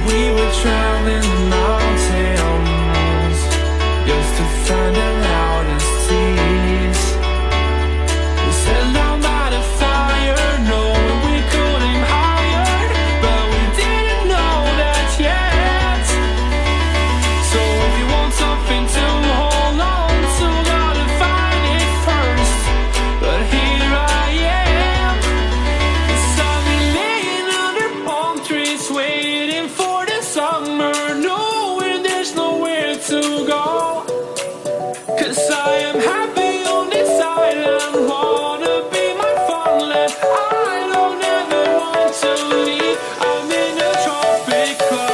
We were traveling the mountains just to find the loudest tears. We sat down by the fire, knowing we could aim higher, but we didn't know that yet. So if you want something to hold on to, gotta find it first. But here I am, 'cause I've been laying under palm trees, waiting for the summer, knowing there's nowhere to go. 'Cause I am happy on this island, wanna be my farmland. I don't ever want to leave, I'm in a tropic club.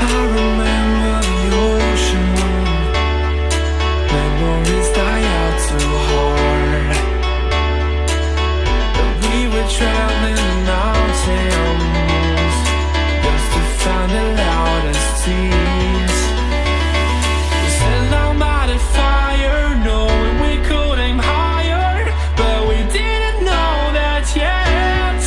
I remember the ocean wind, memories die out too hard. But we were traveling the mountains just to find the loudest tears. We sat down by the fire, knowing we could aim higher, but we didn't know that yet.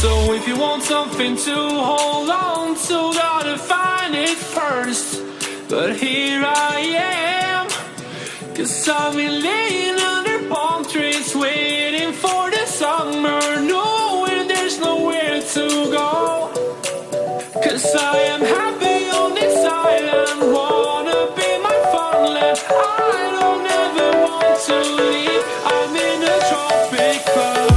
So if you want something to hold on to, gotta find it first. But here I am, 'cause I've been laying under palm trees, waiting for the summer, knowing there's nowhere to go. 'Cause I am happy on this island, wanna be my farmland. I don't ever want to leave, I'm in a tropic club.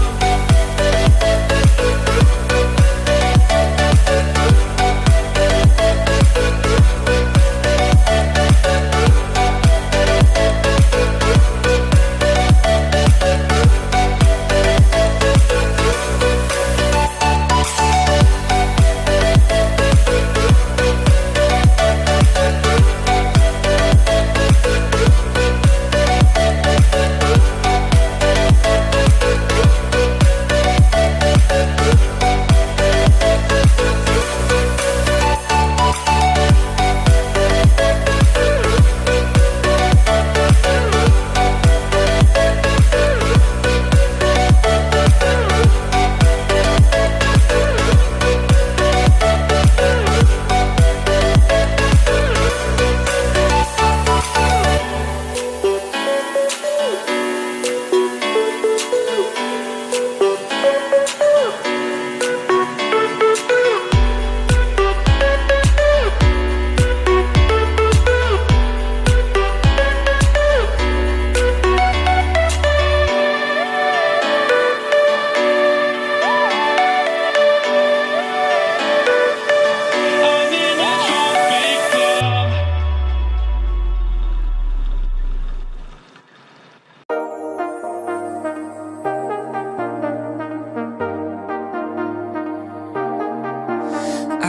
I'm in a tropic club.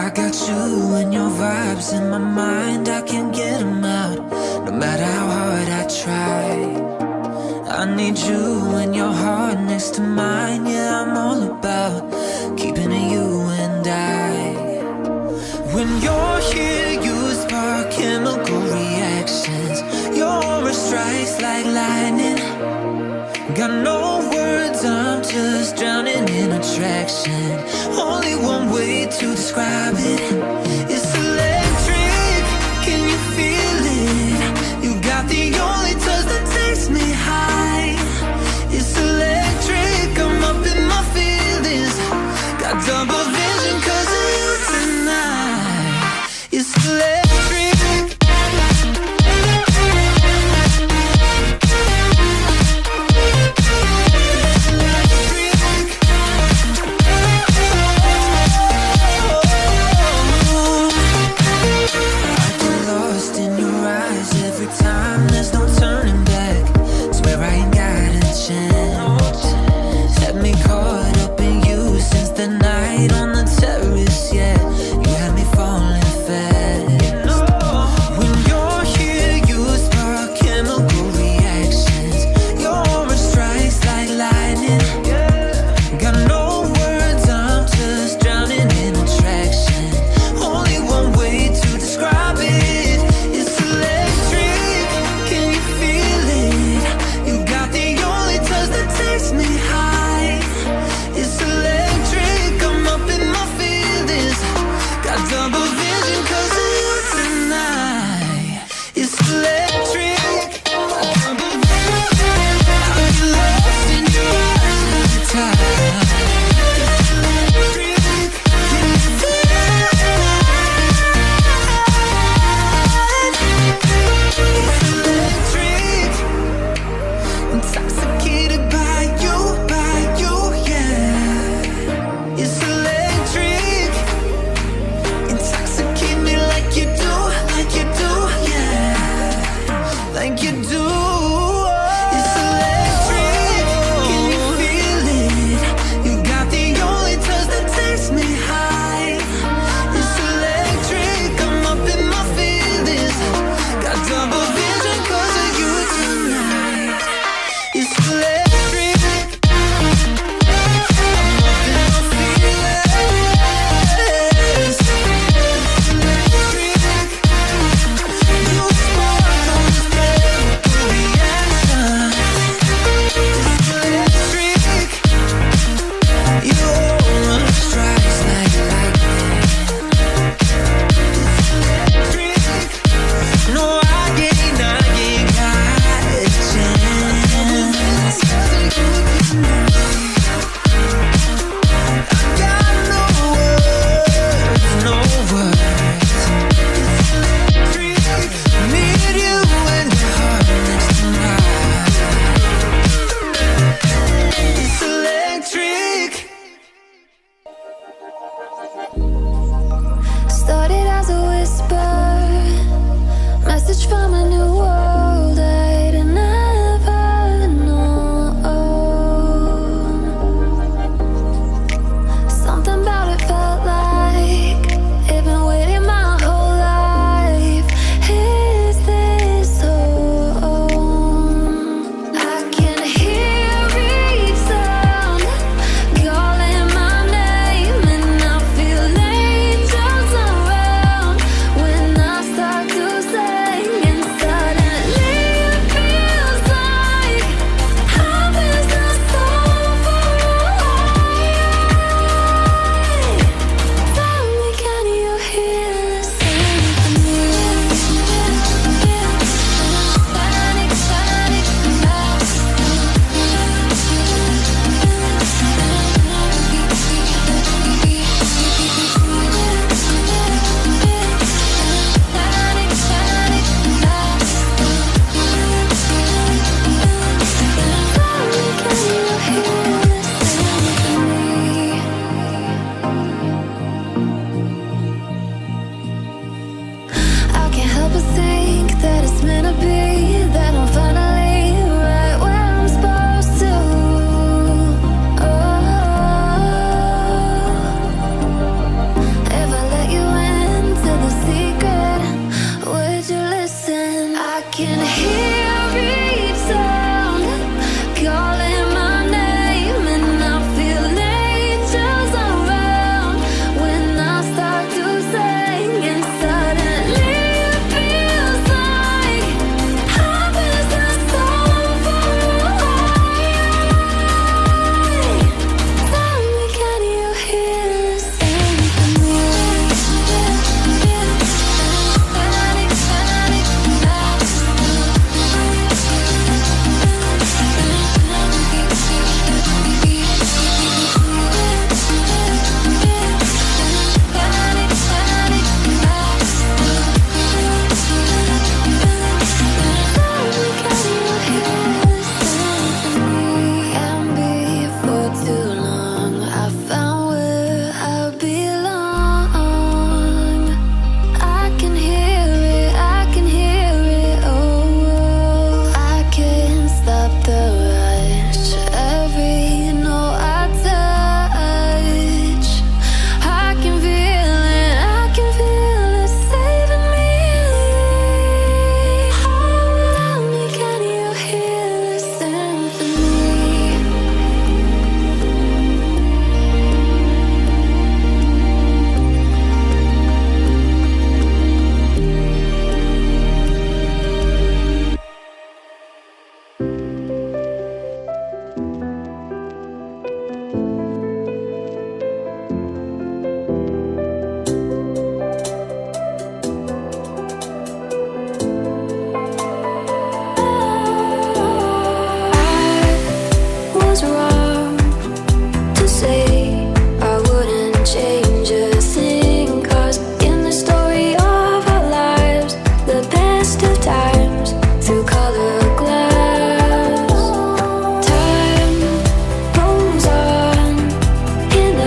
I got you and your vibes in my mind, I can't get them out, no matter how hard I try. I need you and your heart next to mine, yeah, I'm all about keeping it you and I. When you're here, you spark chemical reactions, your aura strikes like lightning. Got no words, I'm just drowning in attraction, only one way to describe it.